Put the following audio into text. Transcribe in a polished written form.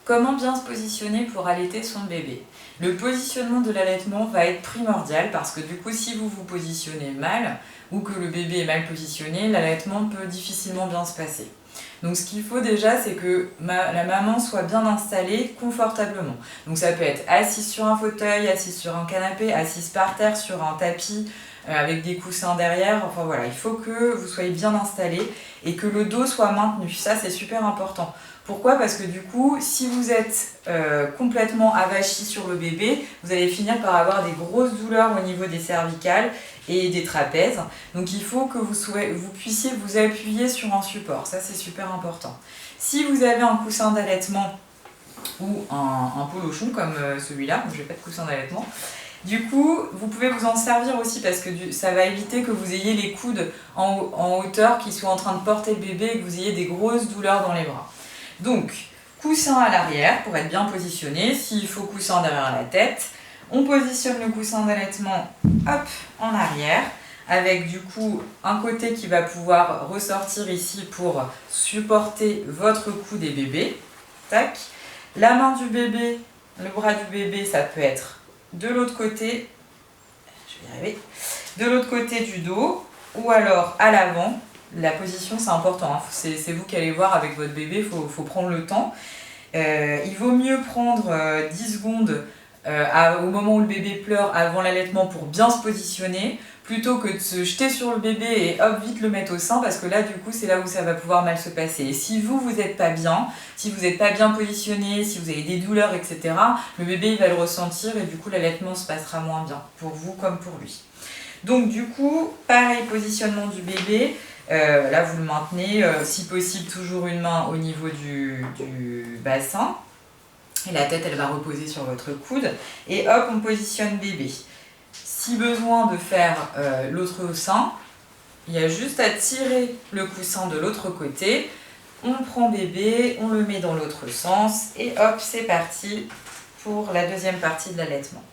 Comment bien se positionner pour allaiter son bébé? Le positionnement de l'allaitement va être primordial parce que du coup, si vous vous positionnez mal ou que le bébé est mal positionné, l'allaitement peut difficilement bien se passer. Donc ce qu'il faut déjà, c'est que la maman soit bien installée confortablement. Donc ça peut être assise sur un fauteuil, assise sur un canapé, assise par terre sur un tapis avec des coussins derrière. Enfin voilà, il faut que vous soyez bien installé et que le dos soit maintenu. Ça, c'est super important. Pourquoi? Parce que du coup, si vous êtes complètement avachi sur le bébé, vous allez finir par avoir des grosses douleurs au niveau des cervicales et des trapèzes. Donc il faut que vous puissiez vous appuyer sur un support. Ça, c'est super important. Si vous avez un coussin d'allaitement ou un polochon comme celui-là, je n'ai pas de coussin d'allaitement, du coup, vous pouvez vous en servir aussi parce que ça va éviter que vous ayez les coudes en hauteur qui soient en train de porter le bébé et que vous ayez des grosses douleurs dans les bras. Donc, coussin à l'arrière pour être bien positionné. S'il faut coussin derrière la tête, on positionne le coussin d'allaitement en arrière avec du coup un côté qui va pouvoir ressortir ici pour supporter votre cou des bébés. Tac. La main du bébé, le bras du bébé, ça peut être de l'autre côté, je vais y arriver, de l'autre côté du dos ou alors à l'avant. La position, c'est important, hein. C'est vous qui allez voir avec votre bébé, il faut prendre le temps. Il vaut mieux prendre 10 secondes au moment où le bébé pleure avant l'allaitement pour bien se positionner, plutôt que de se jeter sur le bébé et hop, vite le mettre au sein, parce que là, du coup, c'est là où ça va pouvoir mal se passer. Et si vous n'êtes pas bien, si vous n'êtes pas bien positionné, si vous avez des douleurs, etc., le bébé il va le ressentir et du coup, l'allaitement se passera moins bien, pour vous comme pour lui. Donc du coup, pareil, positionnement du bébé. Là, vous le maintenez, si possible, toujours une main au niveau du bassin. Et la tête, elle va reposer sur votre coude. Et hop, on positionne bébé. Si besoin de faire l'autre sein, il y a juste à tirer le coussin de l'autre côté. On prend bébé, on le met dans l'autre sens. Et hop, c'est parti pour la deuxième partie de l'allaitement.